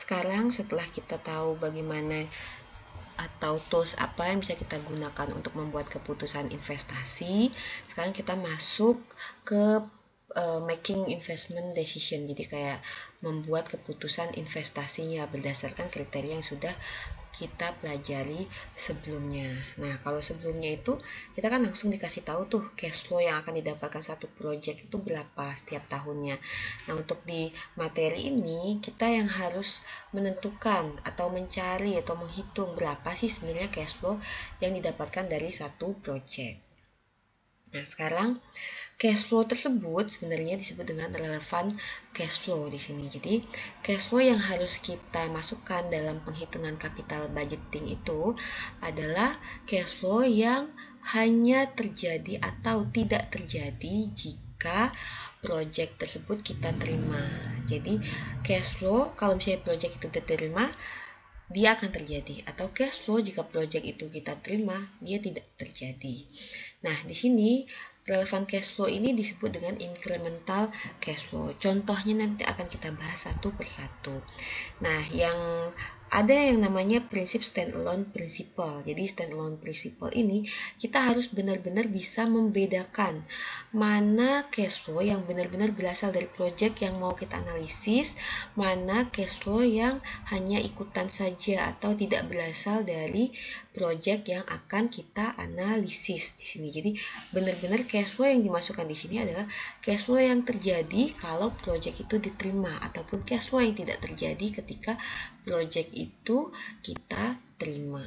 sekarang setelah kita tahu bagaimana atau tools apa yang bisa kita gunakan untuk membuat keputusan investasi, sekarang kita masuk ke making investment decision. Jadi kayak membuat keputusan investasinya berdasarkan kriteria yang sudah kita pelajari sebelumnya. Nah, kalau sebelumnya itu kita kan langsung dikasih tahu tuh cash flow yang akan didapatkan satu project itu berapa setiap tahunnya. Nah, untuk di materi ini kita yang harus menentukan atau mencari atau menghitung berapa sih sebenarnya cash flow yang didapatkan dari satu project. Nah, sekarang cash flow tersebut sebenarnya disebut dengan relevan cash flow di sini. Jadi, cash flow yang harus kita masukkan dalam penghitungan capital budgeting itu adalah cash flow yang hanya terjadi atau tidak terjadi jika project tersebut kita terima. Jadi, cash flow kalau misalnya project itu diterima, dia akan terjadi, atau cash flow jika project itu kita terima, dia tidak terjadi. Nah, di sini relevan cash flow ini disebut dengan incremental cash flow. Contohnya nanti akan kita bahas satu persatu. Nah, yang ada yang namanya prinsip standalone principle. Jadi standalone principle ini kita harus benar-benar bisa membedakan mana cash flow yang benar-benar berasal dari project yang mau kita analisis, mana cash flow yang hanya ikutan saja atau tidak berasal dari project yang akan kita analisis di sini. Jadi benar-benar cash flow yang dimasukkan di sini adalah cash flow yang terjadi kalau project itu diterima, ataupun cash flow yang tidak terjadi ketika project itu kita terima.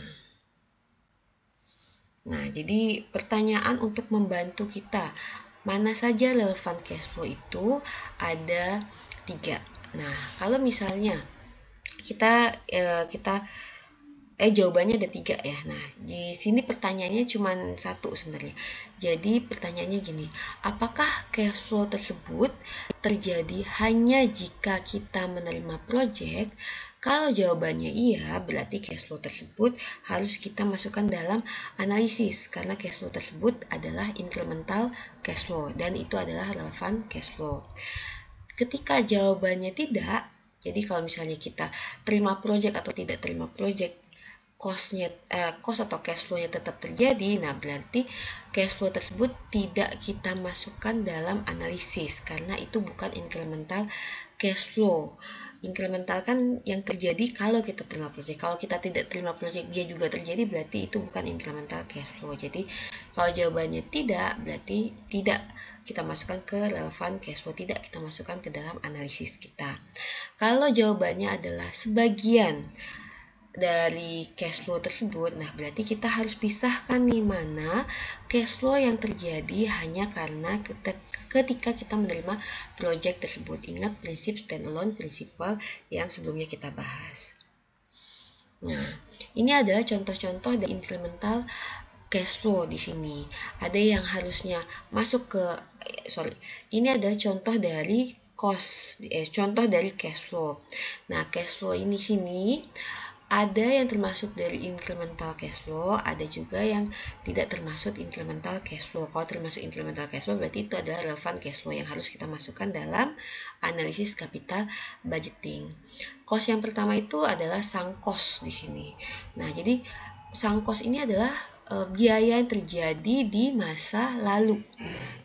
Nah, jadi pertanyaan untuk membantu kita, mana saja relevan cash flow itu ada 3. Nah, kalau misalnya jawabannya ada 3 ya. Nah, di sini pertanyaannya cuma 1 sebenarnya. Jadi pertanyaannya gini, apakah cash flow tersebut terjadi hanya jika kita menerima project? Kalau jawabannya iya, berarti cash flow tersebut harus kita masukkan dalam analisis, karena cash flow tersebut adalah incremental cash flow dan itu adalah relevan cash flow. Ketika jawabannya tidak, jadi kalau misalnya kita terima project atau tidak terima project, cost atau cash flow-nya tetap terjadi, nah berarti cash flow tersebut tidak kita masukkan dalam analisis karena itu bukan incremental cash flow. Incremental kan yang terjadi kalau kita terima project. Kalau kita tidak terima project dia juga terjadi, berarti itu bukan incremental cash flow. Jadi kalau jawabannya tidak, berarti tidak kita masukkan ke relevan cash flow, tidak kita masukkan ke dalam analisis kita. Kalau jawabannya adalah sebagian dari cash flow tersebut, nah berarti kita harus pisahkan nih mana cash flow yang terjadi hanya karena ketika kita menerima project tersebut. Ingat prinsip standalone principle yang sebelumnya kita bahas. Nah, ini adalah contoh-contoh dari incremental cash flow di sini. Ada yang harusnya masuk ke ini adalah contoh dari contoh dari cash flow. Nah, cash flow ini sini ada yang termasuk dari incremental cash flow, ada juga yang tidak termasuk incremental cash flow. Kalau termasuk incremental cash flow berarti itu adalah relevan cash flow yang harus kita masukkan dalam analisis capital budgeting. Cost yang pertama itu adalah sunk cost di sini. Nah, jadi sunk cost ini adalah biaya yang terjadi di masa lalu.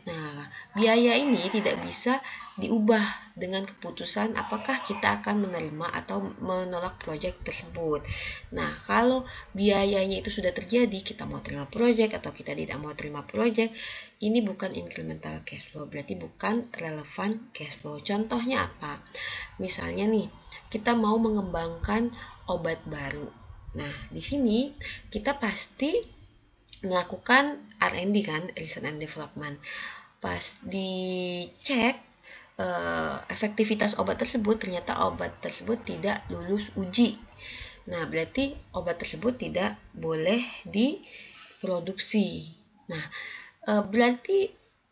Nah, biaya ini tidak bisa diubah dengan keputusan apakah kita akan menerima atau menolak proyek tersebut. Nah, kalau biayanya itu sudah terjadi, kita mau terima proyek atau kita tidak mau terima proyek, ini bukan incremental cash flow, berarti bukan relevan cash flow. Contohnya apa? Misalnya nih, kita mau mengembangkan obat baru. Nah, di sini kita pasti melakukan R&D kan, research and development. Pas dicek efektivitas obat tersebut, ternyata obat tersebut tidak lulus uji. Nah, berarti obat tersebut tidak boleh diproduksi. Nah, berarti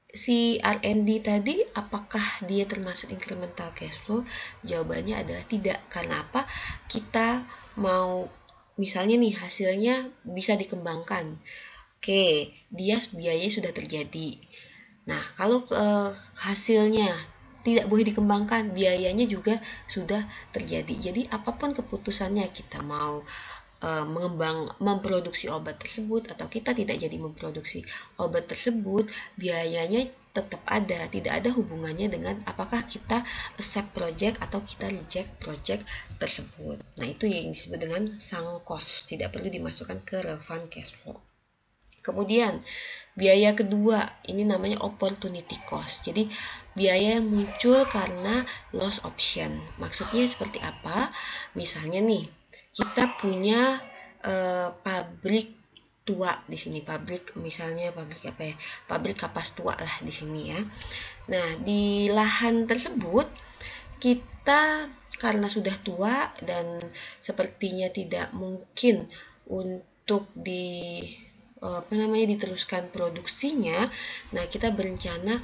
si R&D tadi apakah dia termasuk incremental cash flow? Jawabannya adalah tidak. Karena apa? Kita mau misalnya nih hasilnya bisa dikembangkan. Oke, dia biayanya sudah terjadi. Nah, kalau hasilnya tidak boleh dikembangkan, biayanya juga sudah terjadi. Jadi apapun keputusannya, kita mau memproduksi obat tersebut atau kita tidak jadi memproduksi obat tersebut, biayanya tetap ada, tidak ada hubungannya dengan apakah kita accept project atau kita reject project tersebut. Nah, itu yang disebut dengan sunk cost, tidak perlu dimasukkan ke relevant cash flow. Kemudian biaya kedua, ini namanya opportunity cost. Jadi biaya yang muncul karena loss option. Maksudnya seperti apa? Misalnya nih, kita punya pabrik tua di sini, misalnya pabrik apa ya? Pabrik kapas tua lah di sini ya. Nah, di lahan tersebut kita karena sudah tua dan sepertinya tidak mungkin untuk diteruskan produksinya. Nah, kita berencana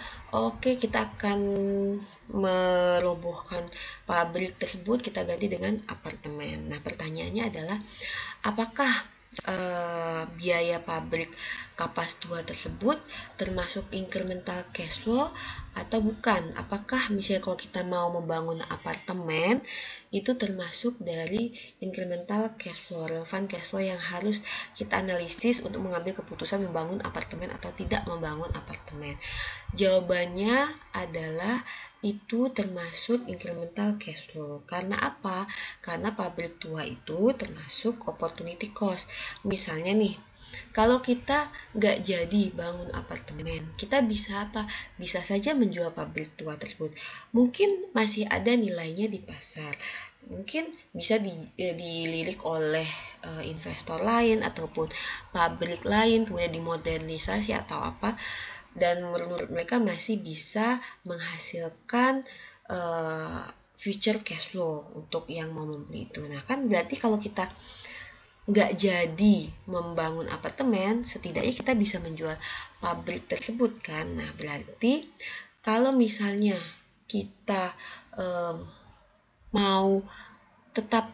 kita akan merobohkan pabrik tersebut, kita ganti dengan apartemen. Nah, pertanyaannya adalah apakah biaya pabrik kapas tua tersebut termasuk incremental cash flow atau bukan? Apakah misalnya kalau kita mau membangun apartemen itu termasuk dari incremental cash flow, relevant cash flow yang harus kita analisis untuk mengambil keputusan membangun apartemen atau tidak membangun apartemen? Jawabannya adalah itu termasuk incremental cash flow. Karena apa? Karena pabrik tua itu termasuk opportunity cost. Misalnya nih, kalau kita nggak jadi bangun apartemen, kita bisa apa? Bisa saja menjual pabrik tua tersebut. Mungkin masih ada nilainya di pasar. Mungkin bisa dilirik oleh investor lain ataupun pabrik lain, kemudian dimodernisasi atau apa. Dan menurut mereka masih bisa menghasilkan future cash flow untuk yang mau membeli itu. Nah, kan berarti kalau kita nggak jadi membangun apartemen, setidaknya kita bisa menjual pabrik tersebut kan. Nah, berarti kalau misalnya kita mau tetap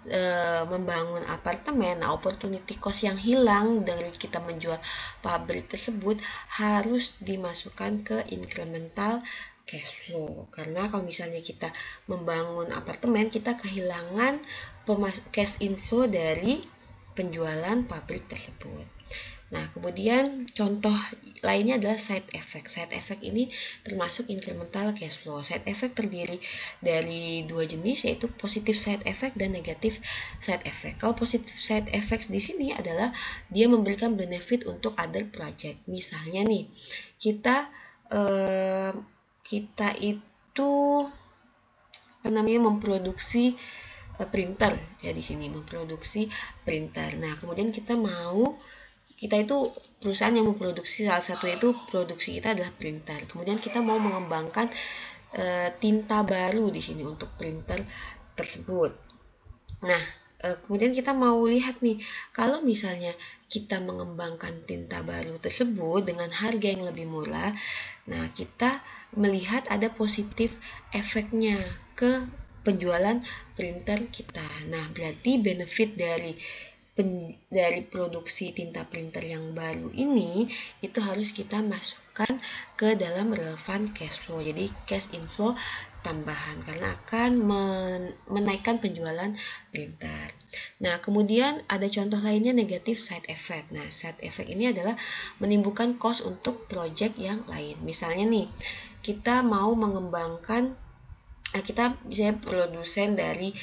membangun apartemen, nah opportunity cost yang hilang dari kita menjual pabrik tersebut harus dimasukkan ke incremental cash flow. Karena kalau misalnya kita membangun apartemen, kita kehilangan cash inflow dari penjualan pabrik tersebut. Nah, kemudian contoh lainnya adalah side effect. Side effect ini termasuk incremental cash flow. Side effect terdiri dari dua jenis, yaitu positive side effect dan negative side effect. Kalau positive side effects di sini adalah dia memberikan benefit untuk other project. Misalnya nih, kita itu memproduksi printer ya, di sini memproduksi printer. Nah, kemudian kita itu perusahaan yang memproduksi, salah satu itu produksi kita adalah printer. Kemudian kita mau mengembangkan tinta baru di sini untuk printer tersebut. Nah, kemudian kita mau lihat nih, kalau misalnya kita mengembangkan tinta baru tersebut dengan harga yang lebih murah, nah kita melihat ada positif efeknya ke penjualan printer kita. Nah, berarti benefit dari produksi tinta printer yang baru ini itu harus kita masukkan ke dalam relevant cash flow. Jadi cash inflow tambahan karena akan menaikkan penjualan printer. Nah, kemudian ada contoh lainnya negative side effect. Nah, side effect ini adalah menimbulkan cost untuk project yang lain. Misalnya nih, kita mau mengembangkan kita misalnya produsen dari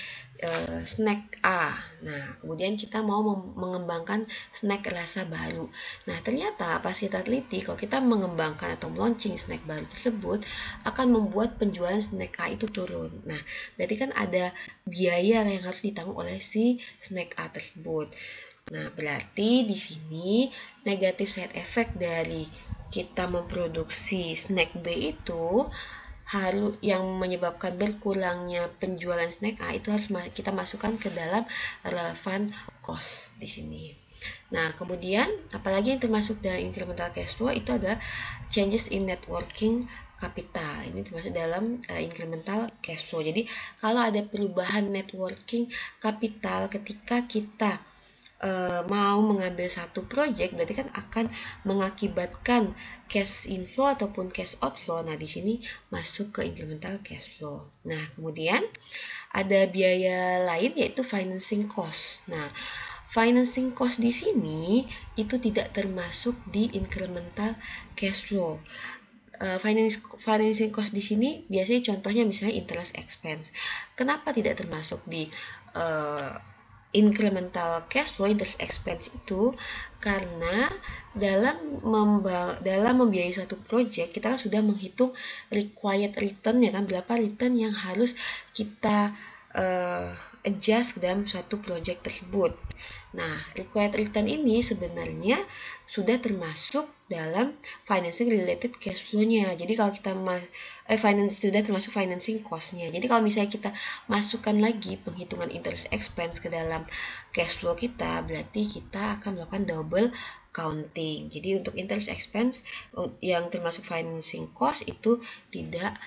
snack A. Nah, kemudian kita mau mengembangkan snack rasa baru. Nah, ternyata pas kita teliti, kalau kita mengembangkan atau launching snack baru tersebut akan membuat penjualan snack A itu turun. Nah, berarti kan ada biaya yang harus ditanggung oleh si snack A tersebut. Nah, berarti di sini negatif side effect dari kita memproduksi snack B itu yang menyebabkan berkurangnya penjualan snack A itu harus kita masukkan ke dalam relevant cost di sini. Nah, kemudian apalagi yang termasuk dalam incremental cash flow itu adalah changes in net working capital. Ini termasuk dalam incremental cash flow. Jadi, kalau ada perubahan net working capital ketika kita mau mengambil satu project, berarti kan akan mengakibatkan cash inflow ataupun cash outflow. Nah, di sini masuk ke incremental cash flow. Nah, kemudian ada biaya lain yaitu financing cost. Nah, financing cost di sini itu tidak termasuk di incremental cash flow. Financing cost di sini biasanya contohnya misalnya interest expense. Kenapa tidak termasuk di incremental cash flow? Interest expense itu karena dalam membiayai satu project kita sudah menghitung required return ya kan, berapa return yang harus kita adjust dalam suatu project tersebut. Nah, required return ini sebenarnya sudah termasuk dalam financing related cash flow-nya. Jadi kalau kita sudah termasuk financing cost-nya. Jadi kalau misalnya kita masukkan lagi penghitungan interest expense ke dalam cash flow kita, berarti kita akan melakukan double counting. Jadi untuk interest expense yang termasuk financing cost itu tidak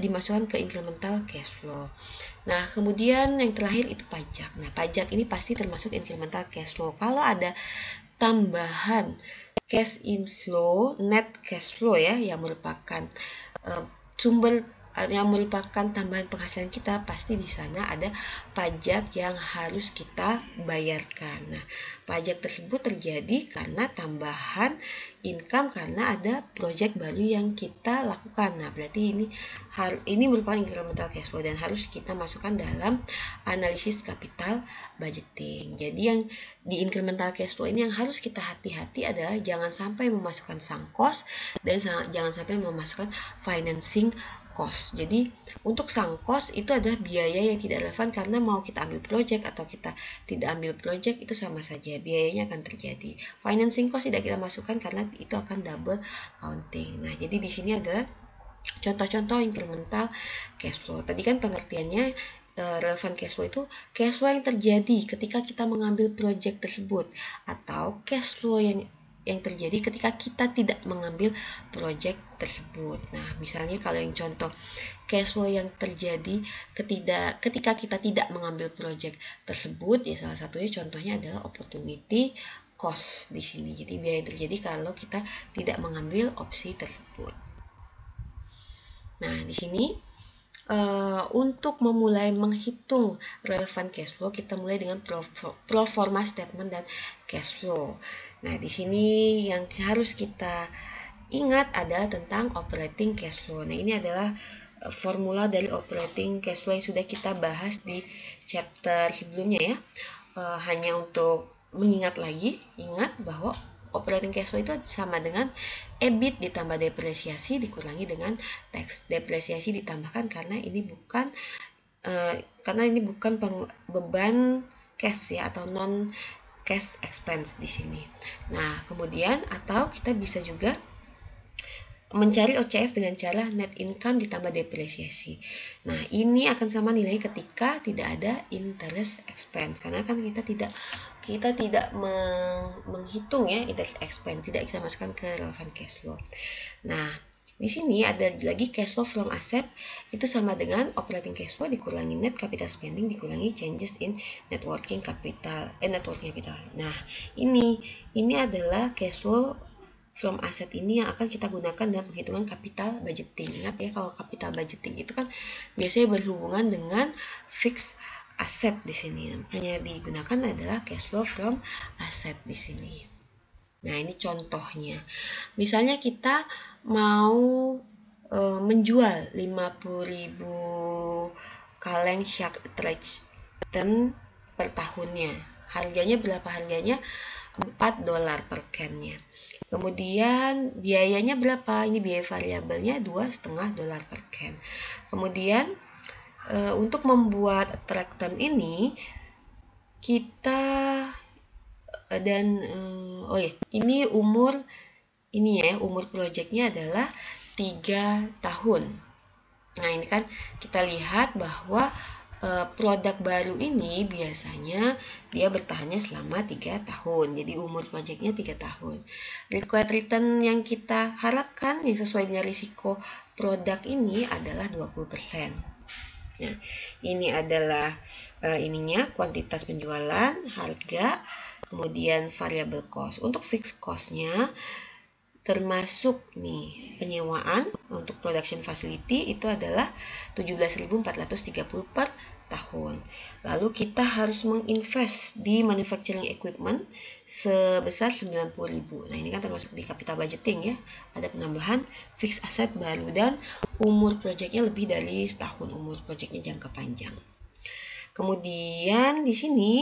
dimasukkan ke incremental cash flow. Nah, kemudian yang terakhir itu pajak. Nah, pajak ini pasti termasuk incremental cash flow. Kalau ada tambahan cash inflow, net cash flow ya, yang merupakan yang merupakan tambahan penghasilan kita, pasti di sana ada pajak yang harus kita bayarkan. Nah, pajak tersebut terjadi karena tambahan income karena ada project baru yang kita lakukan. Nah, berarti ini merupakan incremental cash flow dan harus kita masukkan dalam analisis capital budgeting. Jadi yang di incremental cash flow ini yang harus kita hati-hati adalah jangan sampai memasukkan sunk cost dan jangan sampai memasukkan financing cost. Jadi untuk sunk cost itu adalah biaya yang tidak relevan karena mau kita ambil project atau kita tidak ambil project itu sama saja, biayanya akan terjadi. Financing cost tidak kita masukkan karena itu akan double counting. Nah, jadi di sini adalah contoh-contoh incremental cash flow. Tadi kan pengertiannya relevan cash flow itu cash flow yang terjadi ketika kita mengambil project tersebut atau cash flow yang terjadi ketika kita tidak mengambil project tersebut. Nah, misalnya kalau yang contoh cash flow yang terjadi ketika kita tidak mengambil project tersebut, ya salah satunya contohnya adalah opportunity cost di sini. Jadi biaya yang terjadi kalau kita tidak mengambil opsi tersebut. Nah, di sini untuk memulai menghitung relevan cash flow, kita mulai dengan pro forma statement dan cash flow. Nah, di sini yang harus kita ingat adalah tentang operating cash flow. Nah, ini adalah formula dari operating cash flow yang sudah kita bahas di chapter sebelumnya ya. Hanya untuk mengingat lagi, ingat bahwa operating cash flow itu sama dengan EBIT ditambah depresiasi dikurangi dengan tax. Depresiasi ditambahkan karena ini bukan beban cash ya, atau non cash expense di sini. Nah, kemudian atau kita bisa juga mencari OCF dengan cara net income ditambah depresiasi. Nah, ini akan sama nilai ketika tidak ada interest expense, karena kan kita tidak menghitung ya interest expense, tidak kita masukkan ke relevan cash flow. Nah, di sini ada lagi cash flow from asset, itu sama dengan operating cash flow dikurangi net capital spending dikurangi changes in net working capital. Nah, ini adalah cash flow from asset ini yang akan kita gunakan dalam penghitungan capital budgeting. Ingat ya, kalau capital budgeting itu kan biasanya berhubungan dengan fixed asset di sini. Makanya digunakan adalah cash flow from asset di sini. Nah, ini contohnya. Misalnya kita mau menjual 50.000 kaleng shark attraction per tahunnya. Harganya berapa? Harganya $4 per can-nya. Kemudian biayanya berapa? Ini biaya variabelnya $2,5 per can. Kemudian untuk membuat attractant ini kita ini umur projectnya adalah 3 tahun. Nah, ini kan kita lihat bahwa produk baru ini biasanya dia bertahannya selama 3 tahun. Jadi umur projectnya 3 tahun. Required return yang kita harapkan yang sesuai dengan risiko produk ini adalah 20%. Nah, ini adalah ininya kuantitas penjualan, harga, kemudian variable cost. Untuk fixed cost-nya termasuk nih penyewaan untuk production facility itu adalah 17.430 per tahun. Lalu kita harus menginvest di manufacturing equipment sebesar 90.000. Nah, ini kan termasuk di capital budgeting ya. Ada penambahan fixed asset baru dan umur proyeknya lebih dari setahun, umur proyeknya jangka panjang. Kemudian di sini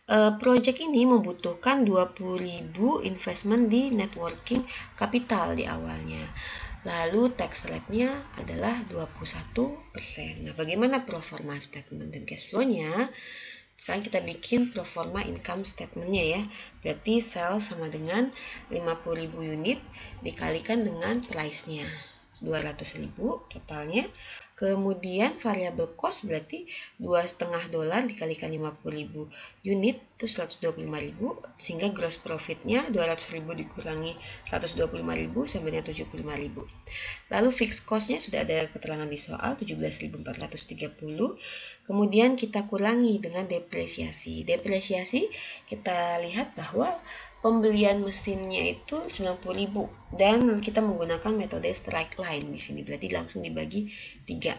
proyek ini membutuhkan 20.000 investment di networking capital di awalnya. Lalu tax rate-nya adalah 21%. Nah, bagaimana proforma statement dan cash flow-nya? Sekarang kita bikin proforma income statement-nya ya. Berarti sales sama dengan 50.000 unit dikalikan dengan price-nya. 200.000 totalnya. Kemudian variable cost berarti $2,5 dikalikan 50.000 unit itu 125.000, sehingga gross profitnya 200.000 dikurangi 125.000 sampai dengan 75.000. Lalu fixed cost-nya sudah ada keterangan di soal 17.430. Kemudian kita kurangi dengan depresiasi. Depresiasi kita lihat bahwa pembelian mesinnya itu 90.000 dan kita menggunakan metode straight line di sini, berarti langsung dibagi 3.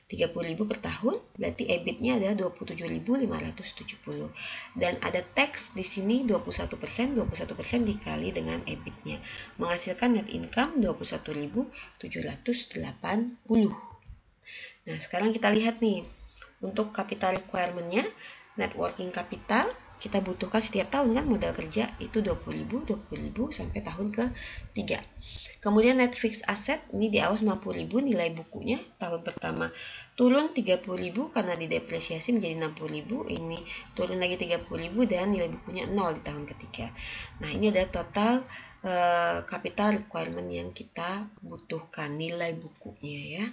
30.000 per tahun, berarti EBIT-nya adalah 27.570 dan ada tax di sini 21%, 21% dikali dengan EBIT-nya menghasilkan net income 21.780. Nah, sekarang kita lihat nih untuk capital requirement-nya, net working capital kita butuhkan setiap tahun kan, modal kerja itu 20.000 sampai tahun ke-3. Kemudian net fixed asset ini di awal 50.000, nilai bukunya tahun pertama turun 30.000 karena didepresiasi menjadi 60.000, ini turun lagi 30.000 dan nilai bukunya 0 di tahun ketiga. Nah, ini adalah total capital requirement yang kita butuhkan, nilai bukunya ya.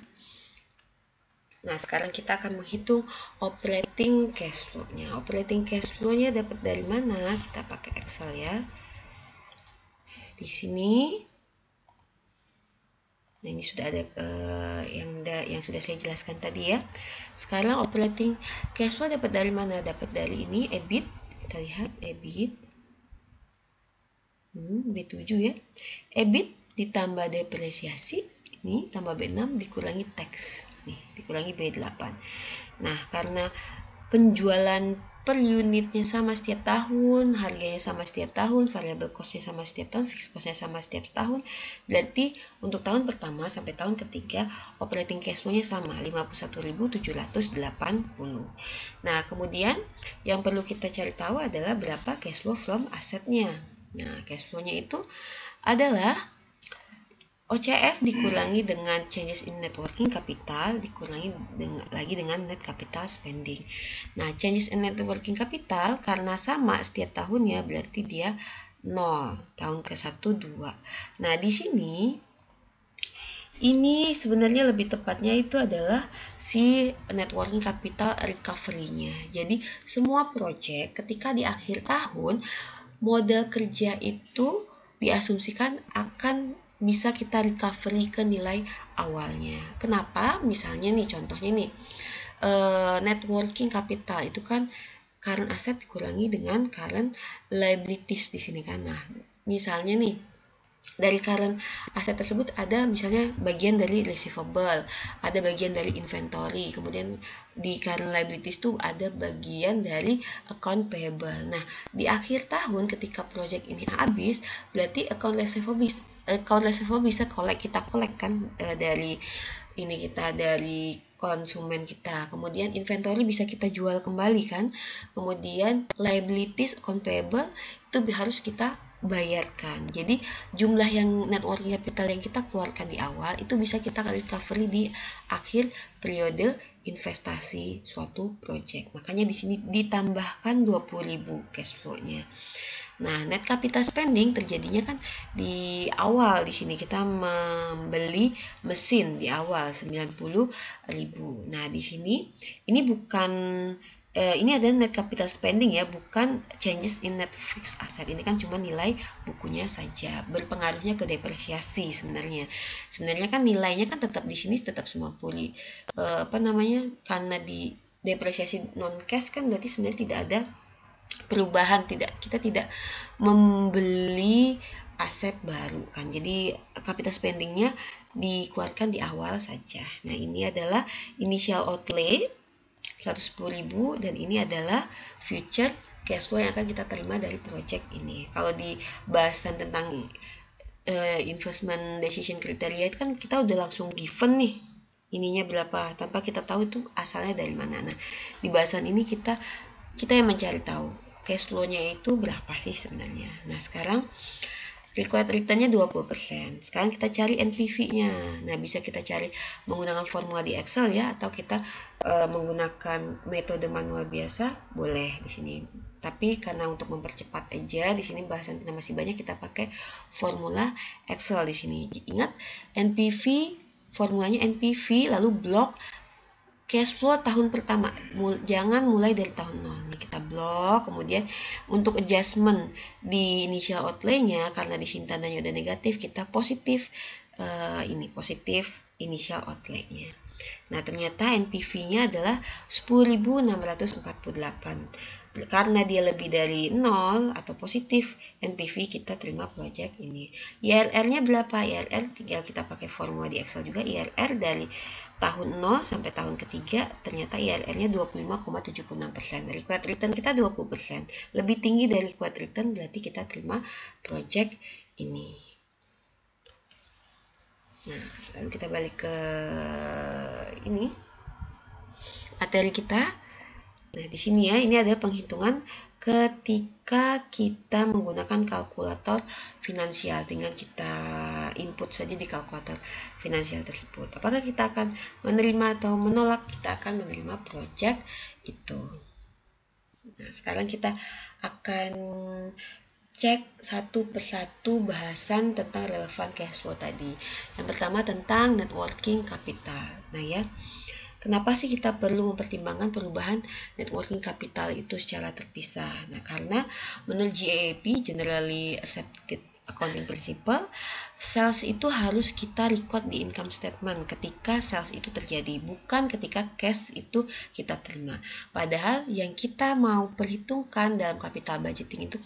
Nah, sekarang kita akan menghitung operating cash flow-nya. Operating cash flow-nya dapat dari mana? Kita pakai Excel ya. Di sini, nah ini sudah ada yang sudah saya jelaskan tadi ya. Sekarang operating cash flow dapat dari mana? Dapat dari ini EBIT. Kita lihat EBIT. B7 ya. EBIT ditambah depresiasi, ini tambah B6 dikurangi tax. Nih, dikurangi B8. Nah, karena penjualan per unitnya sama setiap tahun, harganya sama setiap tahun, variable cost-nya sama setiap tahun, fixed cost-nya sama setiap tahun, berarti untuk tahun pertama sampai tahun ketiga operating cash flow-nya sama 51.780. Nah, kemudian yang perlu kita cari tahu adalah berapa cash flow from asset-nya. Nah, cash flow-nya itu adalah OCF dikurangi dengan changes in net working capital, dikurangi lagi dengan net capital spending. Nah, changes in net working capital karena sama setiap tahunnya berarti dia 0, tahun ke-1 2. Nah, di sini ini sebenarnya lebih tepatnya itu adalah si net working capital recovery-nya. Jadi, semua project ketika di akhir tahun modal kerja itu diasumsikan akan bisa kita recovery ke nilai awalnya. Kenapa? Misalnya nih, contohnya nih, net working capital itu kan current asset dikurangi dengan current liabilities di sini kan. Nah, misalnya nih, dari current aset tersebut ada misalnya bagian dari receivable, ada bagian dari inventory, kemudian di current liabilities itu ada bagian dari account payable. Nah, di akhir tahun ketika project ini habis, berarti account receivable bisa kita collect kan dari ini kita dari konsumen kita. Kemudian inventory bisa kita jual kembali kan. Kemudian liabilities, account payable itu harus kita bayarkan. Jadi jumlah yang net working capital yang kita keluarkan di awal itu bisa kita recovery di akhir periode investasi suatu project. Makanya di sini ditambahkan 20.000 cash flow-nya. Nah, net capital spending terjadinya kan di awal. Di sini kita membeli mesin di awal 90.000. Nah, di sini ini bukan ini ada net capital spending ya, bukan changes in net fixed asset. Ini kan cuma nilai bukunya saja, berpengaruhnya ke depresiasi sebenarnya. Sebenarnya kan nilainya kan tetap di sini tetap 90. Karena di depresiasi non cash kan berarti sebenarnya tidak ada perubahan, kita tidak membeli aset baru kan. Jadi capital spendingnya dikeluarkan di awal saja. Nah, ini adalah initial outlay 110.000 dan ini adalah future cash flow yang akan kita terima dari project ini. Kalau di bahasan tentang investment decision criteria kan kita udah langsung given nih ininya berapa tanpa kita tahu itu asalnya dari mana. Nah, di bahasan ini kita yang mencari tahu cash flow-nya itu berapa sih sebenarnya. Nah, sekarang required return-nya 20%. Sekarang kita cari NPV-nya. Nah, bisa kita cari menggunakan formula di Excel ya, atau kita menggunakan metode manual biasa, boleh di sini. Tapi karena untuk mempercepat aja, di sini bahasan kita masih banyak, kita pakai formula Excel di sini. Ingat, NPV, formulanya NPV, lalu blok cash flow tahun pertama, jangan mulai dari tahun 0. Ini kita blok, kemudian untuk adjustment di initial outlay-nya, karena di sini tandanya udah negatif, kita positif, ini positif initial outlay-nya. Nah, ternyata NPV-nya adalah 10.648. Karena dia lebih dari 0 atau positif NPV, kita terima project ini. IRR-nya berapa? IRR tinggal kita pakai formula di Excel juga. IRR dari tahun 0 sampai tahun ketiga, ternyata IRR-nya 25,76%. Required return kita 20%. Lebih tinggi dari required return, berarti kita terima project ini. Nah, lalu kita balik ke ini materi kita. Nah, di sini ya, ini ada penghitungan ketika kita menggunakan kalkulator finansial. Tinggal kita input saja di kalkulator finansial tersebut. Apakah kita akan menerima atau menolak? Kita akan menerima project itu. Nah, sekarang kita akan cek satu persatu bahasan tentang relevan cash flow tadi. Yang pertama tentang net working capital. Nah ya, kenapa sih kita perlu mempertimbangkan perubahan net working capital itu secara terpisah? Nah, karena menurut GAAP, Generally Accepted Accounting Principle, sales itu harus kita record di income statement ketika sales itu terjadi, bukan ketika cash itu kita terima. Padahal yang kita mau perhitungkan dalam capital budgeting itu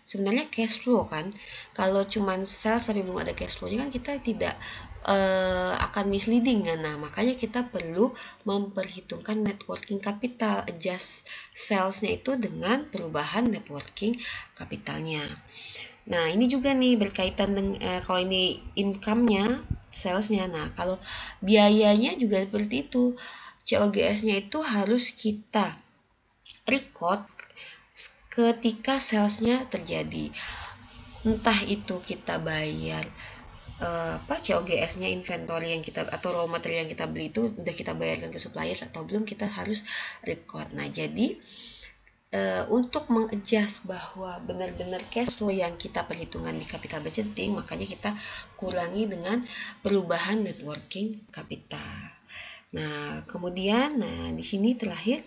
sebenarnya cash flow kan. Kalau cuman sales tapi belum ada cash flow-nya kan kita tidak akan misleading kan. Nah, makanya kita perlu memperhitungkan net working capital, adjust sales-nya itu dengan perubahan net working capitalnya. Nah, ini juga nih berkaitan dengan kalau ini income-nya, sales-nya. Nah, kalau biayanya juga seperti itu. COGS-nya itu harus kita record ketika salesnya terjadi, entah itu kita bayar COGS-nya inventory yang kita atau raw material yang kita beli itu udah kita bayarkan ke suppliers atau belum, kita harus record. Nah, jadi untuk mengadjust bahwa benar-benar cash flow yang kita perhitungan di capital budgeting, makanya kita kurangi dengan perubahan net working capital. Nah, kemudian di sini terakhir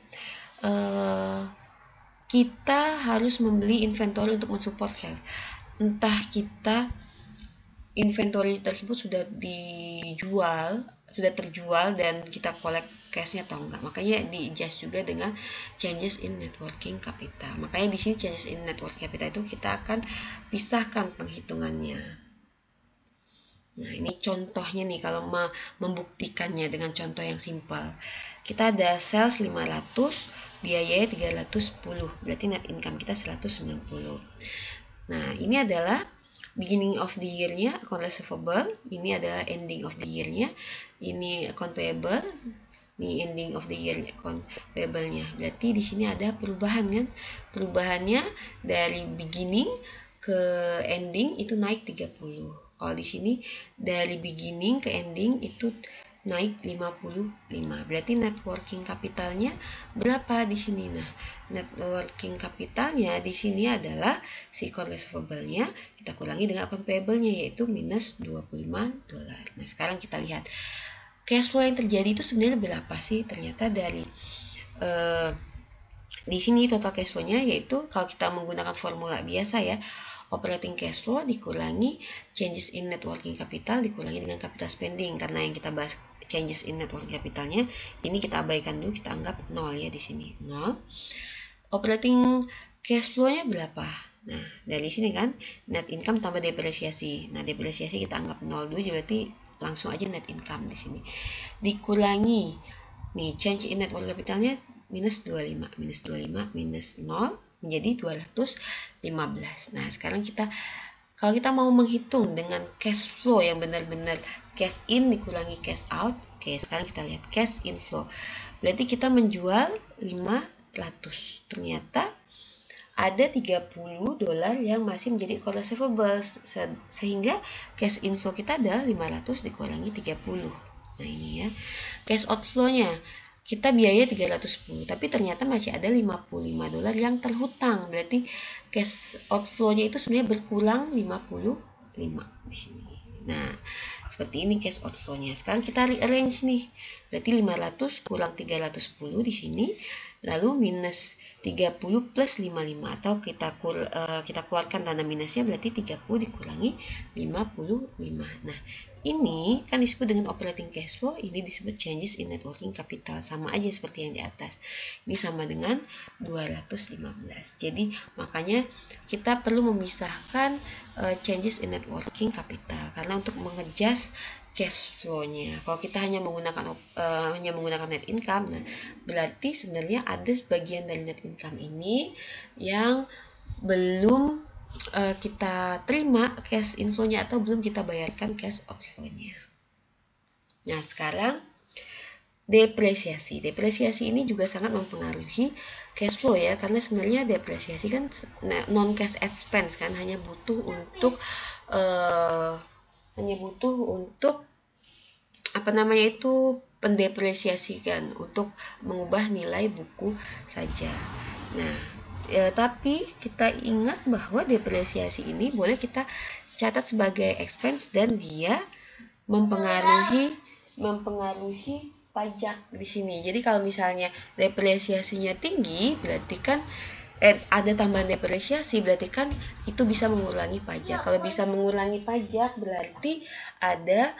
kita harus membeli inventory untuk mensupport sales. Entah kita inventory tersebut sudah terjual dan kita collect cash-nya atau enggak. Makanya di-adjust juga dengan changes in net working capital. Makanya di sini changes in net working capital itu kita akan pisahkan penghitungannya. Nah, ini contohnya nih kalau membuktikannya dengan contoh yang simpel. Kita ada sales 500, biayanya 310, berarti net income kita 190. Nah, ini adalah beginning of the year-nya account receivable, ini adalah ending of the year-nya, ini account payable, ini ending of the year account payable-nya. Berarti di sini ada perubahan kan? Perubahannya dari beginning ke ending itu naik 30. Kalau di sini dari beginning ke ending itu naik 55. Berarti net working capitalnya berapa di sini? Nah, net working capitalnya di sini adalah si account receivable-nya kita kurangi dengan account payable-nya, yaitu minus $25. Nah, sekarang kita lihat cash flow yang terjadi itu sebenarnya berapa sih? Ternyata dari di sini total cash flow-nya, yaitu kalau kita menggunakan formula biasa ya, operating cash flow dikurangi changes in net working capital dikurangi dengan capital spending. Karena yang kita bahas changes in net working capitalnya ini kita abaikan dulu, kita anggap 0 ya di sini, 0. Operating cash flow-nya berapa? Nah, dari sini kan net income tambah depresiasi. Nah, depresiasi kita anggap 0 dulu, berarti langsung aja net income di sini. Dikurangi nih change in net working capitalnya minus 25 minus 0 menjadi 215. Nah, sekarang kalau kita mau menghitung dengan cash flow yang benar-benar cash in dikurangi cash out. Oke, sekarang kita lihat cash inflow. Berarti kita menjual 500. Ternyata ada $30 yang masih menjadi account receivables, sehingga cash inflow kita adalah 500 dikurangi 30. Nah, ini ya. Cash outflow-nya kita biaya 310, tapi ternyata masih ada $55 yang terhutang. Berarti cash outflow-nya itu sebenarnya berkurang 55 di sini. Nah, seperti ini cash outflow-nya. Sekarang kita rearrange nih. Berarti 500 kurang 310 di sini, lalu minus 30 plus 55, atau kita keluarkan tanda minusnya, berarti 30 dikurangi 55. Nah, ini kan disebut dengan operating cash flow, ini disebut changes in net working capital, sama aja seperti yang di atas. Ini sama dengan 215. Jadi makanya kita perlu memisahkan changes in net working capital, karena untuk mengejas cash flow-nya. Kalau kita hanya menggunakan net income, nah berarti sebenarnya ada sebagian dari net income ini yang belum kita terima cash inflow-nya atau belum kita bayarkan cash outflow-nya. Nah, sekarang depresiasi. Depresiasi ini juga sangat mempengaruhi cash flow ya, karena sebenarnya depresiasi kan non cash expense kan, hanya butuh untuk pendepresiasikan, untuk mengubah nilai buku saja. Nah, tapi kita ingat bahwa depresiasi ini boleh kita catat sebagai expense dan dia mempengaruhi pajak di sini. Jadi kalau misalnya depresiasinya tinggi, berarti kan ada tambahan depresiasi, berarti kan itu bisa mengurangi pajak. Kalau bisa mengurangi pajak, berarti ada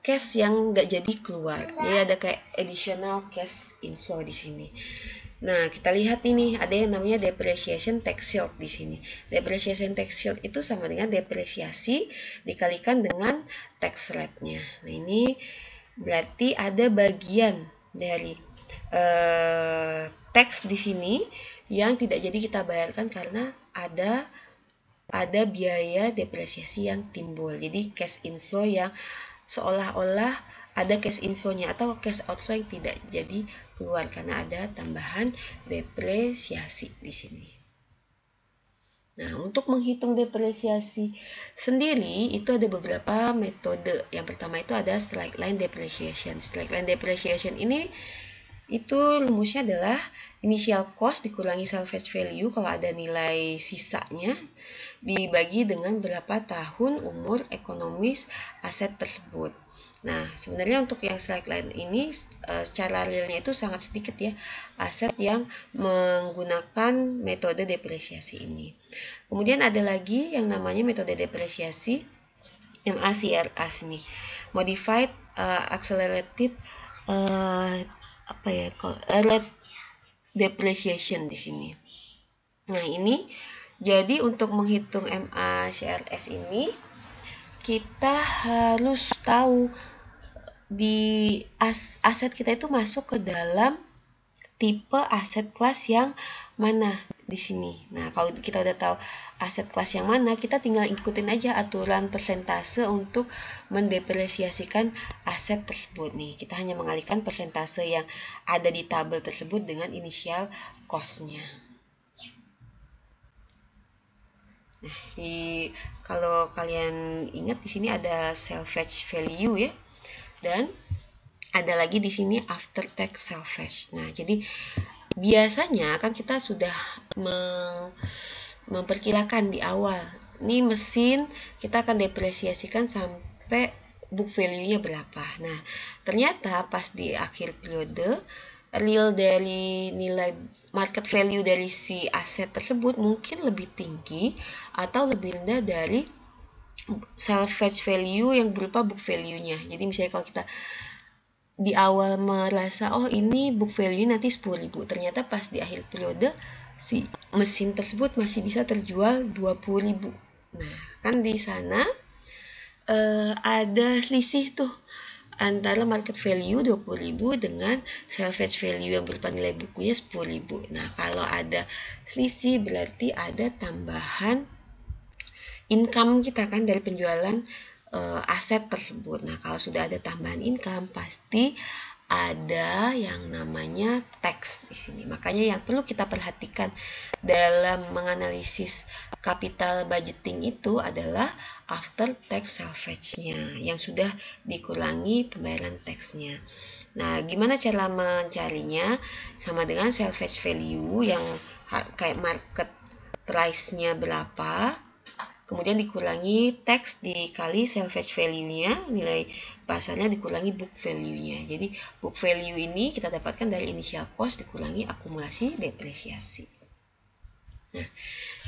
cash yang nggak jadi keluar. Jadi ada kayak additional cash inflow di sini. Nah, kita lihat ini ada yang namanya depreciation tax shield di sini. Depreciation tax shield itu sama dengan depresiasi dikalikan dengan tax rate-nya. Nah, ini berarti ada bagian dari tax di sini yang tidak jadi kita bayarkan karena ada biaya depresiasi yang timbul. Jadi cash inflow yang seolah-olah ada cash inflow-nya atau cash outflow yang tidak jadi keluar karena ada tambahan depresiasi di sini. Nah, untuk menghitung depresiasi sendiri itu ada beberapa metode. Yang pertama itu ada straight line depreciation. Straight line depreciation ini itu rumusnya adalah initial cost dikurangi salvage value kalau ada nilai sisanya dibagi dengan berapa tahun umur ekonomis aset tersebut. Nah, sebenarnya untuk yang straight line ini secara realnya itu sangat sedikit ya aset yang menggunakan metode depresiasi ini. Kemudian ada lagi yang namanya metode depresiasi MACRAS ini, Modified Accelerated rate depreciation di sini. Nah, ini jadi untuk menghitung MACRS ini kita harus tahu di aset kita itu masuk ke dalam tipe aset kelas yang mana di sini. Nah, kalau kita udah tahu aset kelas yang mana, kita tinggal ikutin aja aturan persentase untuk mendepresiasikan aset tersebut nih. Kita hanya mengalihkan persentase yang ada di tabel tersebut dengan initial cost-nya. Nah, kalau kalian ingat di sini ada salvage value ya, dan ada lagi di sini after tax salvage. Nah, jadi biasanya kan kita sudah memperkirakan di awal, ini mesin kita akan depresiasikan sampai book value-nya berapa. Nah, ternyata pas di akhir periode real dari nilai market value dari si aset tersebut mungkin lebih tinggi atau lebih rendah dari salvage value yang berupa book value-nya. Jadi misalnya kalau kita di awal merasa oh ini book value nanti 10.000, ternyata pas di akhir periode si mesin tersebut masih bisa terjual 20.000. Nah, kan di sana ada selisih tuh antara market value 20.000 dengan salvage value yang berupa nilai bukunya 10.000. Nah, kalau ada selisih berarti ada tambahan income kita kan dari penjualan aset tersebut. Nah, kalau sudah ada tambahan income pasti ada yang namanya tax di sini. Makanya yang perlu kita perhatikan dalam menganalisis capital budgeting itu adalah after tax salvage-nya yang sudah dikurangi pembayaran tax-nya. Nah, gimana cara mencarinya? Sama dengan salvage value yang kayak market price-nya berapa, kemudian dikurangi tax dikali salvage value-nya, nilai pasarnya dikurangi book value-nya. Jadi book value ini kita dapatkan dari initial cost dikurangi akumulasi depresiasi. Nah,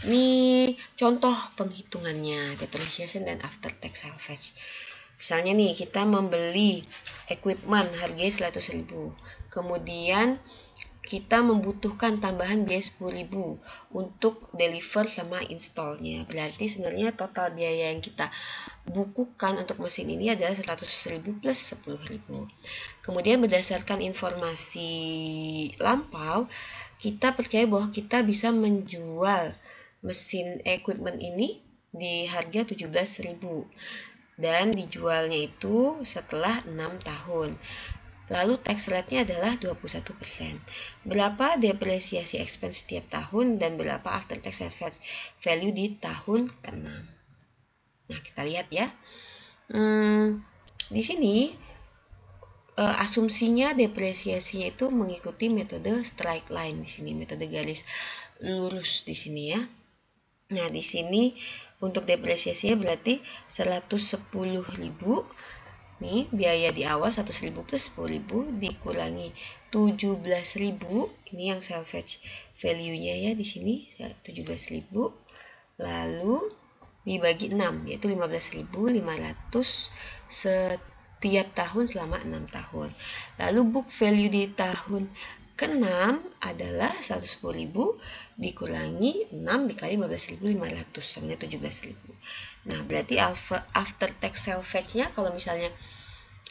ini contoh penghitungannya depreciation dan after tax salvage. Misalnya nih kita membeli equipment harganya 100.000. Kemudian kita membutuhkan tambahan biaya 10.000 untuk deliver sama installnya. Berarti sebenarnya total biaya yang kita bukukan untuk mesin ini adalah 100.000 plus 10.000. Kemudian berdasarkan informasi lampau, kita percaya bahwa kita bisa menjual mesin equipment ini di harga 17.000 dan dijualnya itu setelah 6 tahun. Lalu tax rate-nya adalah 21%. Berapa depresiasi expense setiap tahun dan berapa after tax value di tahun ke-6. Nah, kita lihat ya. Di sini asumsinya depresiasinya itu mengikuti metode straight line di sini, metode garis lurus di sini ya. Nah, di sini untuk depresiasinya berarti 110.000. Nih, biaya di awal 100.000 plus 10.000 dikurangi 17.000. Ini yang salvage value-nya ya di sini 17.000. Lalu dibagi 6 yaitu 15.500 setiap tahun selama 6 tahun. Lalu book value di tahun ke-6 adalah 110.000 dikurangi 6 dikali 15.500 sama 17.000. Nah, berarti after tax salvage-nya kalau misalnya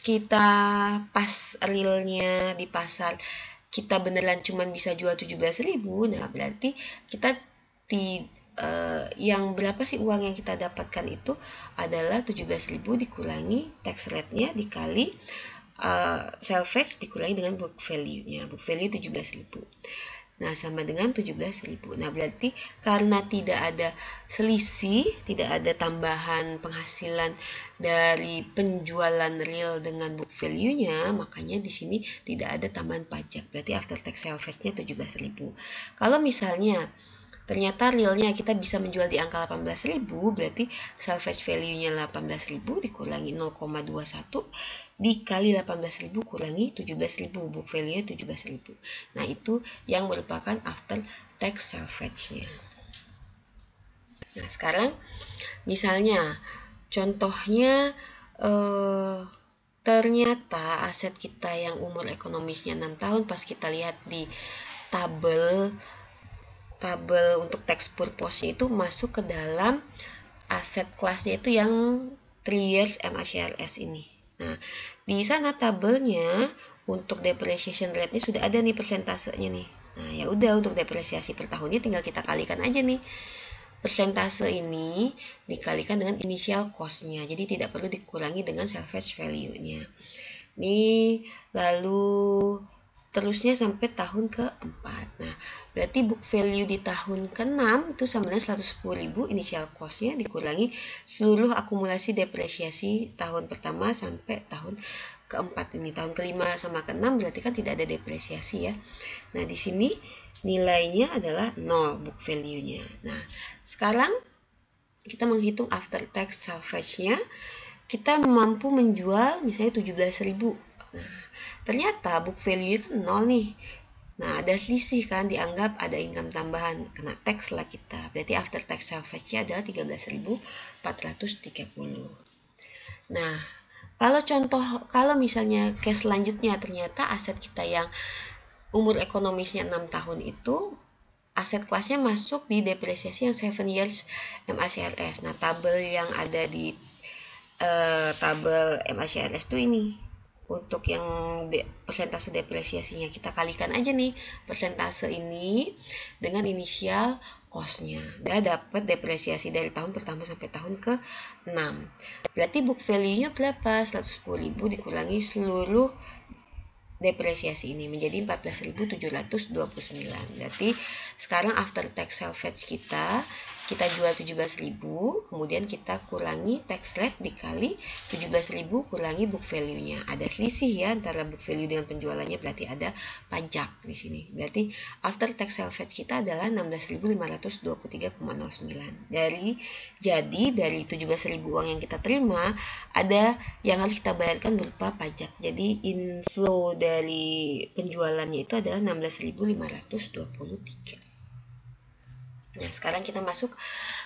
kita pas realnya di pasar kita beneran cuma bisa jual 17.000, nah berarti kita yang berapa sih uang yang kita dapatkan itu adalah 17.000 dikurangi tax rate-nya dikali salvage dikurangi dengan book value-nya. Book value 17.000. Nah, sama dengan 17.000. Nah, berarti karena tidak ada selisih, tidak ada tambahan penghasilan dari penjualan real dengan book value-nya, makanya di sini tidak ada tambahan pajak. Berarti after tax salvage-nya 17.000. Kalau misalnya ternyata realnya kita bisa menjual di angka 18.000, berarti salvage value-nya 18.000 dikurangi 0,21 dikali 18.000 kurangi 17.000, book value-nya 17.000. Nah, itu yang merupakan after tax salvage-nya. Nah, sekarang misalnya contohnya ternyata aset kita yang umur ekonomisnya 6 tahun pas kita lihat di tabel untuk tax purpose-nya itu masuk ke dalam aset kelasnya itu yang 3 years MACLS ini. Nah, di sana tabelnya untuk depreciation rate-nya sudah ada nih persentasenya nih. Nah, ya udah untuk depresiasi per tahunnya tinggal kita kalikan aja nih. Persentase ini dikalikan dengan initial cost-nya. Jadi tidak perlu dikurangi dengan salvage value-nya. Nih, lalu seterusnya sampai tahun ke-4. Nah, berarti book value di tahun ke-6 itu sama dengan 110.000 initial cost-nya dikurangi seluruh akumulasi depresiasi tahun pertama sampai tahun ke-4 ini. Tahun ke-5 sama ke-6 berarti kan tidak ada depresiasi ya. Nah, di sini nilainya adalah 0 book value-nya. Nah, sekarang kita menghitung after tax salvage-nya. Kita mampu menjual misalnya 17.000. Nah, ternyata book value itu 0 nih. Nah, ada selisih kan, dianggap ada income tambahan, kena tax lah kita. Berarti after tax salvage-nya adalah 13.430. Nah, kalau misalnya case selanjutnya ternyata aset kita yang umur ekonomisnya 6 tahun itu aset kelasnya masuk di depresiasi yang 7 years MACRS. Nah, tabel yang ada di tabel MACRS itu ini. Untuk yang persentase depresiasinya kita kalikan aja nih persentase ini dengan inisial cost-nya. Dia dapat depresiasi dari tahun pertama sampai tahun ke-6. Berarti book value-nya berapa? 110.000 dikurangi seluruh depresiasi ini menjadi 14.729. Berarti sekarang after tax salvage kita jual 17.000, kemudian kita kurangi tax rate dikali 17.000 kurangi book value-nya. Ada selisih ya antara book value dengan penjualannya, berarti ada pajak di sini. Berarti after tax salvage kita adalah 16.523,09. Jadi dari 17.000 uang yang kita terima, ada yang harus kita bayarkan berupa pajak. Jadi inflow dari penjualannya itu adalah 16.523. Nah, sekarang kita masuk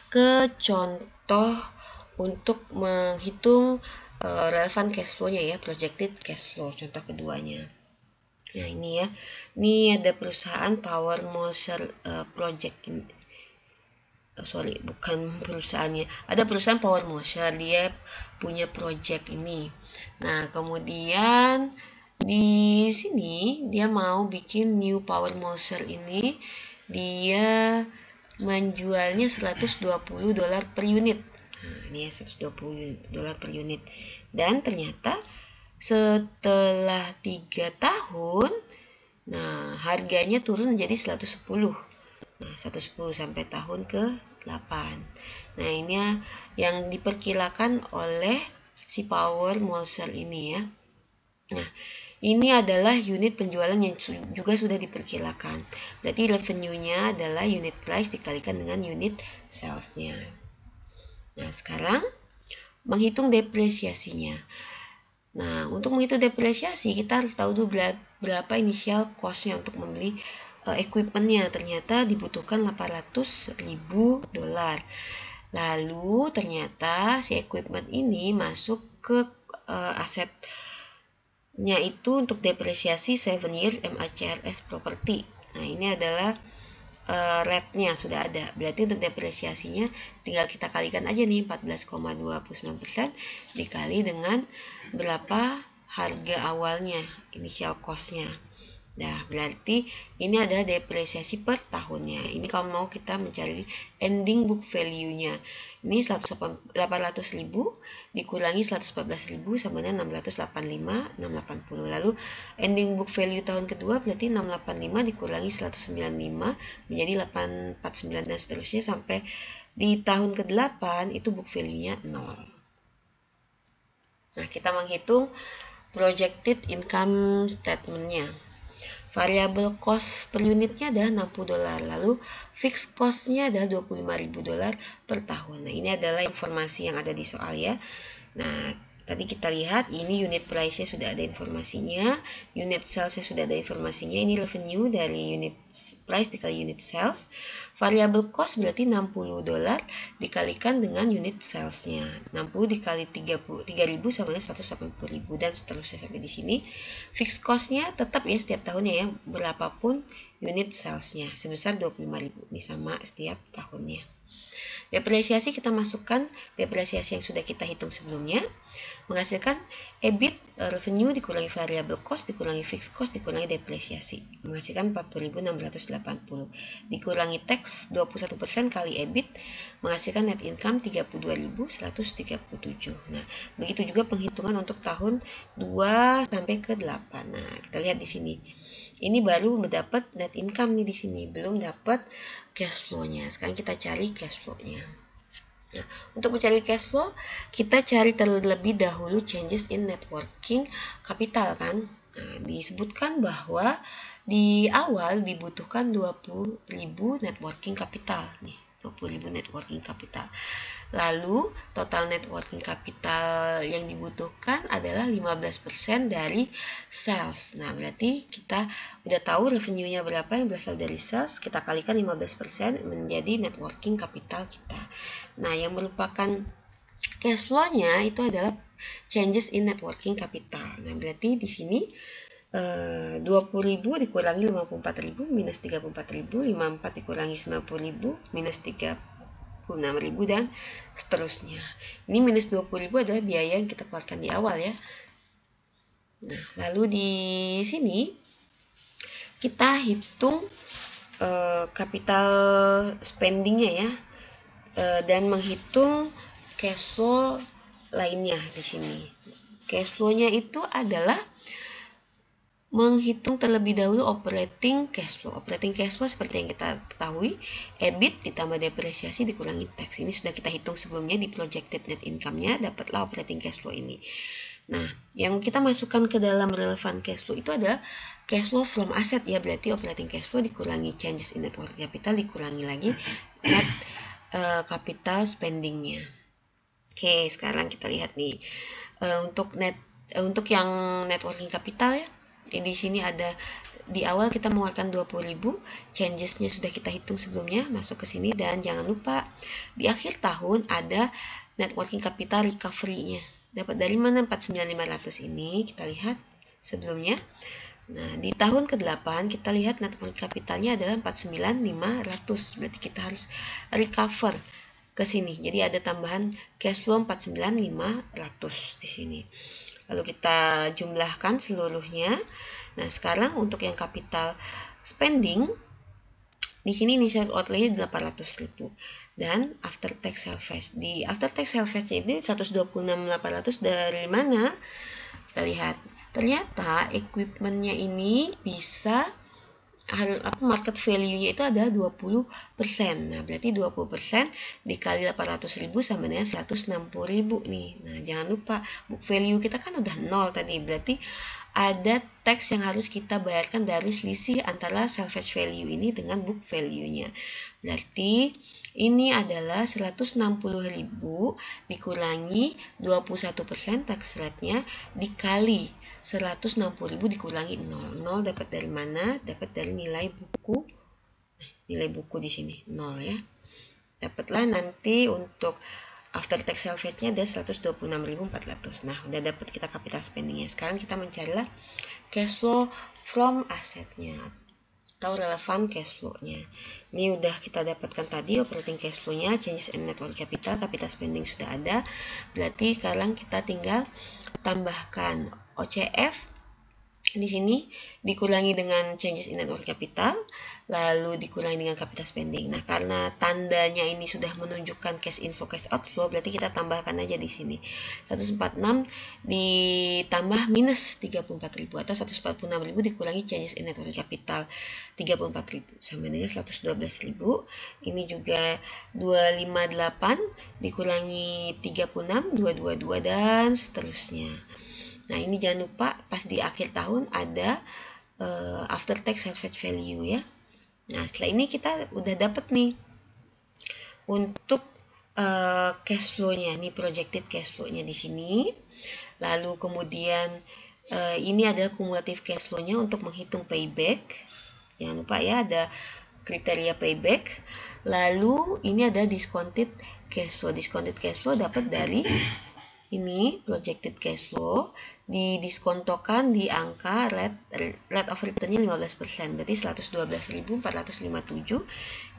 ke contoh untuk menghitung relevan cash flow-nya ya, projected cash flow, contoh keduanya. Nah, ini ya. Ini ada perusahaan Power Moser Project ini. Sorry, bukan perusahaannya. Ada perusahaan Power Moser, dia punya project ini. Nah, kemudian di sini dia mau bikin new Power Moser ini, dia menjualnya $120 per unit. Nah, ini ya $120 per unit. Dan ternyata setelah 3 tahun, nah harganya turun menjadi 110. Nah, 110 sampai tahun ke-8. Nah, ini ya yang diperkirakan oleh si Power Moser ini ya. Nah, ini adalah unit penjualan yang juga sudah diperkirakan. Berarti revenue-nya adalah unit price dikalikan dengan unit sales-nya. Nah, sekarang menghitung depresiasinya. Nah, untuk menghitung depresiasi kita harus tahu dulu berapa initial cost-nya untuk membeli equipment-nya. Ternyata dibutuhkan $800.000. Lalu ternyata si equipment ini masuk ke aset itu untuk depresiasi 7 years MACRS property. Nah, ini adalah rate-nya sudah ada. Berarti untuk depresiasinya tinggal kita kalikan aja nih 14,29% dikali dengan berapa harga awalnya, initial cost-nya. Nah, berarti ini adalah depresiasi per tahunnya. Ini kalau mau kita mencari ending book value-nya. Ini 800.000 dikurangi 114.000 sama dengan 685, 680. Lalu ending book value tahun kedua berarti 685 dikurangi 195 menjadi 849 dan seterusnya sampai di tahun ke-8 itu book value-nya 0. Nah, kita menghitung projected income statement-nya. Variable cost per unitnya adalah $60, lalu fixed cost-nya adalah $25.000 per tahun. Nah, ini adalah informasi yang ada di soal ya. Nah, tadi kita lihat ini unit price-nya sudah ada informasinya, unit sales-nya sudah ada informasinya, ini revenue dari unit price dikali unit sales. Variable cost berarti $60 dikalikan dengan unit sales-nya. 60 dikali 3.000 sama dengan 180.000 dan seterusnya sampai di sini. Fixed cost-nya tetap ya setiap tahunnya ya, berapapun unit sales-nya sebesar 25.000. Ini sama setiap tahunnya. Depresiasi kita masukkan depresiasi yang sudah kita hitung sebelumnya, menghasilkan EBIT revenue dikurangi variable cost dikurangi fixed cost dikurangi depresiasi, menghasilkan 40.680, dikurangi tax 21% kali EBIT, menghasilkan net income 32.137. Nah, begitu juga penghitungan untuk tahun 2 sampai ke 8. Nah, kita lihat di sini. Ini baru mendapat net income nih di sini, belum dapat cash flow-nya. Sekarang kita cari cash flow-nya. Nah, untuk mencari cash flow, kita cari terlebih dahulu changes in net working capital kan. Nah, disebutkan bahwa di awal dibutuhkan 20.000 net working capital nih, 20.000 net working capital. Lalu total net working capital yang dibutuhkan adalah 15% dari sales. Nah, berarti kita udah tahu revenue-nya berapa yang berasal dari sales, kita kalikan 15% menjadi net working capital kita. Nah, yang merupakan cash flow-nya itu adalah changes in net working capital. Nah, berarti di sini 20.000 dikurangi 54.000 minus 34.000, 54 dikurangi 90.000 minus 36.000 dan seterusnya. Ini minus 20.000 adalah biaya yang kita keluarkan di awal ya. Nah, lalu di sini kita hitung capital spendingnya ya, dan menghitung cash flow lainnya di sini. Cash flow-nya itu adalah menghitung terlebih dahulu operating cash flow. Operating cash flow seperti yang kita ketahui, EBIT ditambah depresiasi dikurangi tax. Ini sudah kita hitung sebelumnya di projected net income-nya, dapatlah operating cash flow ini. Nah, yang kita masukkan ke dalam relevant cash flow itu adalah cash flow from asset ya, berarti operating cash flow dikurangi changes in net working capital dikurangi lagi net capital spending-nya. Oke, sekarang kita lihat nih untuk yang net working capital ya. Di sini ada di awal kita mengeluarkan 20.000, changes-nya sudah kita hitung sebelumnya, masuk ke sini, dan jangan lupa di akhir tahun ada net working capital recovery-nya. Dapat dari mana 49.500 ini? Kita lihat sebelumnya. Nah, di tahun ke-8 kita lihat net working capital-nya adalah 49.500. Berarti kita harus recover ke sini. Jadi ada tambahan cash flow 49.500 di sini. Lalu kita jumlahkan seluruhnya. Nah, sekarang untuk yang capital spending di sini initial outlay 800.000 dan after tax salvage. Di after tax salvage ini 126.800 dari mana? Kita lihat. Ternyata equipmentnya ini bisa market value-nya itu adalah 20%. Nah, berarti 20% dikali 800.000 sama dengan 160.000 nih. Nah, jangan lupa book value kita kan udah 0 tadi. Berarti ada tax yang harus kita bayarkan dari selisih antara salvage value ini dengan book value-nya. Berarti ini adalah 160.000 dikurangi 21% tax rate-nya dikali 160.000 dikurangi 0. 0 dapat dari mana? Dapat dari nilai buku. Nilai buku di sini 0 ya. Dapatlah nanti untuk after tax salvage-nya ada 126.400. Nah, udah dapat kita capital spending-nya. Sekarang kita mencarilah cash flow from asset-nya atau relevant cash flow-nya. Ini udah kita dapatkan tadi operating cash flow-nya, changes in net working capital, capital spending sudah ada. Berarti sekarang kita tinggal tambahkan OCF di sini dikurangi dengan changes in net working capital, lalu dikurangi dengan capital spending. Nah, karena tandanya ini sudah menunjukkan cash inflow cash outflow, berarti kita tambahkan aja di sini 146 ditambah minus 34.000 atau 146.000 dikurangi changes in net working capital 34.000 sama dengan 112.000. Ini juga 258 dikurangi 36 222 dan seterusnya. Nah, ini jangan lupa pas di akhir tahun ada after tax salvage value ya. Nah, setelah ini kita udah dapat nih untuk cash flow-nya, nih projected cash flow-nya di sini. Lalu kemudian ini adalah cumulative cash flow-nya untuk menghitung payback. Jangan lupa ya, ada kriteria payback. Lalu ini ada discounted cash flow. Discounted cash flow dapat dari ini projected cash flow didiskontokan di angka rate of return-nya 15%, berarti 112.457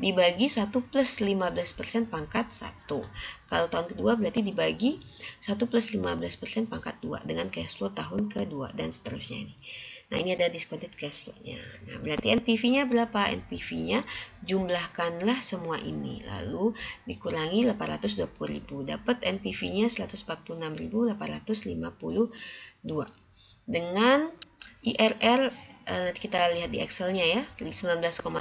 dibagi 1 plus 15% pangkat 1. Kalau tahun kedua berarti dibagi 1 plus 15% pangkat 2 dengan cash flow tahun kedua dan seterusnya ini. Nah, ini ada discounted cash flow-nya. Nah, berarti NPV-nya berapa? NPV-nya jumlahkanlah semua ini. Lalu dikurangi 820.000. Dapat NPV-nya 146.852. Dengan IRR kita lihat di Excel-nya ya, 19,86%,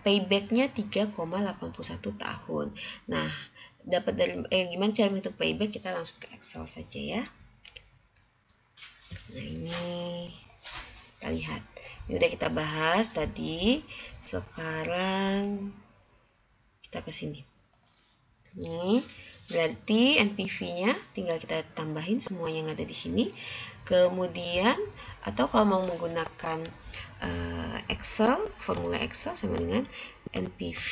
payback-nya 3,81 tahun. Nah, dapat dari gimana cara menghitung payback? Kita langsung ke Excel saja ya. Nah, ini kita lihat. Ini udah kita bahas tadi. Sekarang kita ke sini. Nih, berarti NPV-nya tinggal kita tambahin semua yang ada di sini. Kemudian, atau kalau mau menggunakan Excel, formula Excel sama dengan NPV.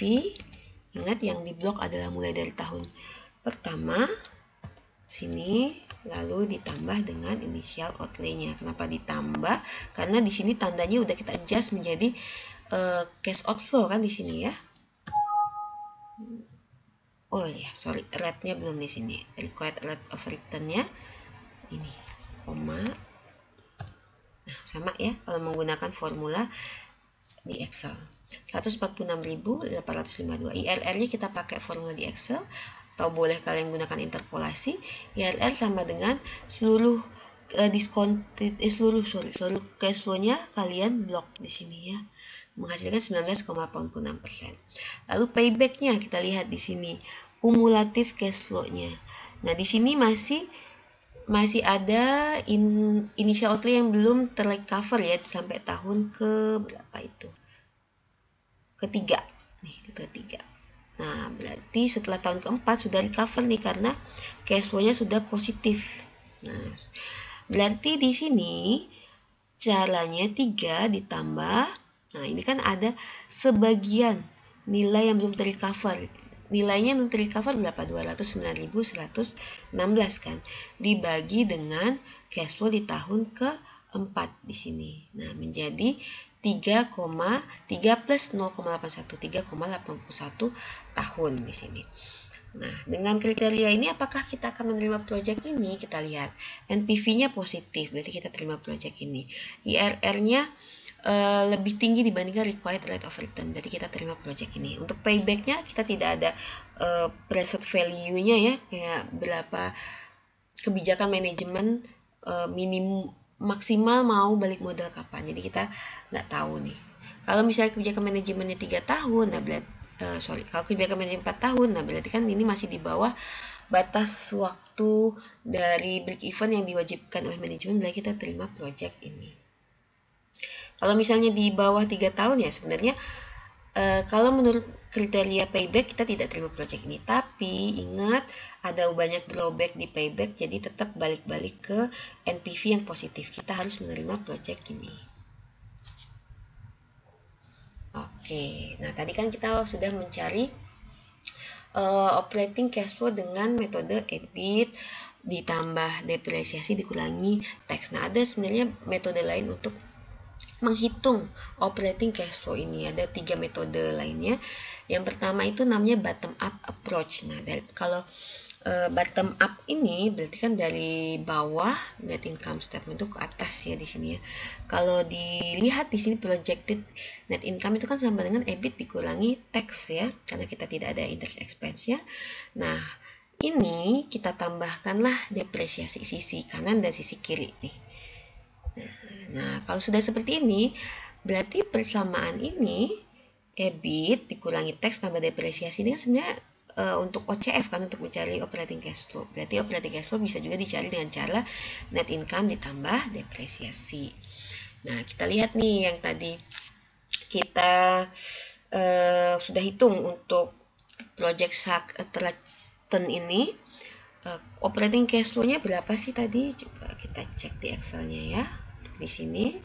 Ingat yang di blok adalah mulai dari tahun pertama sini, lalu ditambah dengan initial outlay-nya. Kenapa ditambah? Karena di sini tandanya udah kita adjust menjadi cash outflow kan di sini ya. Oh ya, sorry, rate-nya belum di sini. Required rate of return-nya ini, koma. Nah, sama ya kalau menggunakan formula di Excel. 146.852. IRR-nya kita pakai formula di Excel, atau boleh kalian gunakan interpolasi. IRR sama dengan seluruh seluruh cash flow-nya kalian blok di sini ya, menghasilkan 19,86%. Lalu payback-nya kita lihat di sini, kumulatif cash flow-nya. Nah, di sini masih ada initial outlay yang belum tercover ya sampai tahun ke berapa itu? Ketiga. Nih, ketiga. Nah, berarti setelah tahun keempat sudah recover nih karena cash flow-nya sudah positif. Nah, berarti di sini caranya 3 ditambah, nah ini kan ada sebagian nilai yang belum tercover. Nilainya belum tercover berapa? 209.116 kan. Dibagi dengan cash flow di tahun keempat di sini. Nah, menjadi 3 plus 0,81, 3,81 tahun di sini. Nah, dengan kriteria ini apakah kita akan menerima project ini? Kita lihat NPV-nya positif, berarti kita terima project ini. IRR-nya lebih tinggi dibandingkan required rate of return, berarti kita terima project ini. Untuk payback-nya kita tidak ada present value-nya ya, kayak berapa kebijakan manajemen minim maksimal mau balik modal kapan. Jadi kita nggak tahu nih. Kalau misalnya kebijakan manajemennya 3 tahun, nah berarti kalau kebijakan manajemen 4 tahun, nah berarti kan ini masih di bawah batas waktu dari break even yang diwajibkan oleh manajemen, berarti kita terima project ini. Kalau misalnya di bawah 3 tahun ya sebenarnya kalau menurut kriteria payback kita tidak terima project ini. Tapi ingat ada banyak drawback di payback, jadi tetap balik-balik ke NPV yang positif. Kita harus menerima project ini. Oke, nah tadi kan kita sudah mencari operating cash flow dengan metode EBIT ditambah depresiasi dikurangi tax. Nah, ada sebenarnya metode lain untuk menghitung operating cash flow ini. Ada 3 metode lainnya. Yang pertama itu namanya bottom up approach. Nah, kalau bottom up ini berarti kan dari bawah net income statement itu ke atas ya di sini ya. Kalau dilihat di sini projected net income itu kan sama dengan EBIT dikurangi tax ya, karena kita tidak ada interest expense ya. Nah, ini kita tambahkanlah depresiasi sisi kanan dan sisi kiri nih. Nah, kalau sudah seperti ini, berarti persamaan ini EBIT dikurangi tax tambah depresiasi ini kan sebenarnya untuk OCF kan, untuk mencari operating cash flow. Berarti operating cash flow bisa juga dicari dengan cara net income ditambah depresiasi. Nah, kita lihat nih yang tadi kita sudah hitung untuk project Charleston ini. Operating cash flow-nya berapa sih tadi? Coba kita cek di Excel-nya ya. Di sini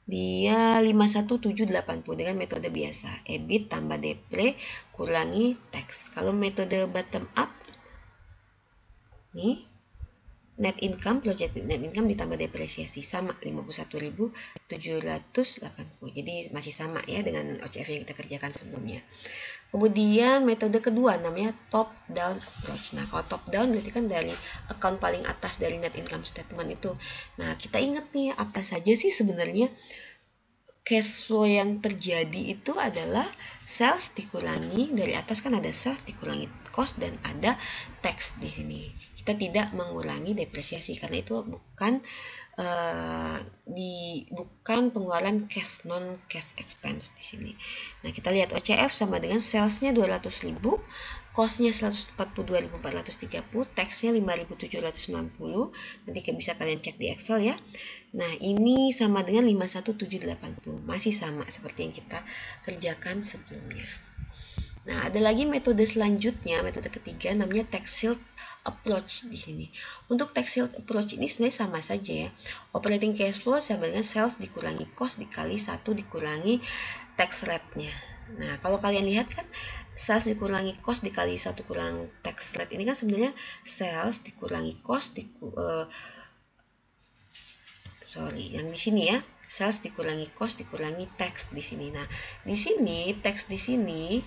dia 51780 dengan metode biasa, EBIT tambah depre kurangi tax. Kalau metode bottom up nih, net income, projected net income ditambah depresiasi sama 51.780. Jadi masih sama ya dengan OCF yang kita kerjakan sebelumnya. Kemudian metode kedua namanya top down approach. Nah, kalau top down berarti kan dari account paling atas dari net income statement itu. Nah, kita ingat nih apa saja sih sebenarnya cash flow yang terjadi itu adalah sales dikurangi, dari atas kan ada sales dikurangi cost dan ada tax di sini. Kita tidak mengurangi depresiasi karena itu bukan bukan pengeluaran cash, non cash expense di sini. Nah, kita lihat OCF sama dengan salesnya 200.000, costnya 142.430, taxnya 5.790. Nanti bisa kalian cek di Excel ya. Nah, ini sama dengan 51780, masih sama seperti yang kita kerjakan sebelumnya. Nah, ada lagi metode selanjutnya, metode ketiga namanya tax shield approach di sini. Untuk tax shield approach ini sebenarnya sama saja ya. Operating cash flow sama dengan sales dikurangi cost dikali 1 dikurangi tax rate-nya. Nah, kalau kalian lihat kan sales dikurangi cost dikali 1 kurang tax rate ini kan sebenarnya sales dikurangi cost yang di sini ya. Sales dikurangi cost dikurangi tax di sini. Nah, di sini tax di sini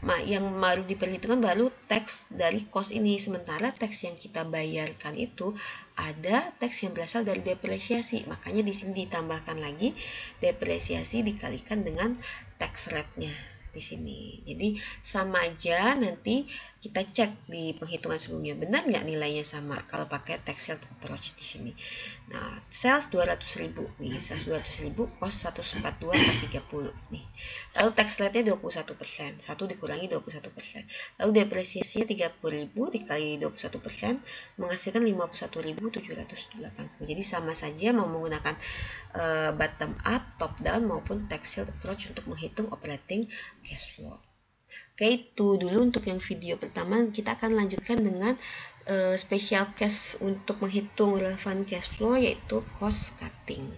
yang baru diperhitungkan baru tax dari cost ini, sementara tax yang kita bayarkan itu ada tax yang berasal dari depresiasi, makanya di sini ditambahkan lagi depresiasi dikalikan dengan tax rate-nya di sini. Jadi sama aja, nanti kita cek di penghitungan sebelumnya benar nggak nilainya sama kalau pakai tax shield approach di sini. Nah, sales 200.000 nih, sales 200.000, cost 142,30 nih. Lalu tax rate-nya 21%, 1 dikurangi 21%. Lalu depresiasinya 30.000 dikali 21% menghasilkan 51.780. Jadi sama saja mau menggunakan bottom up, top down maupun tax shield approach untuk menghitung operating cash flow. Oke, itu dulu untuk yang video pertama. Kita akan lanjutkan dengan special case untuk menghitung relevant cash flow, yaitu cost cutting.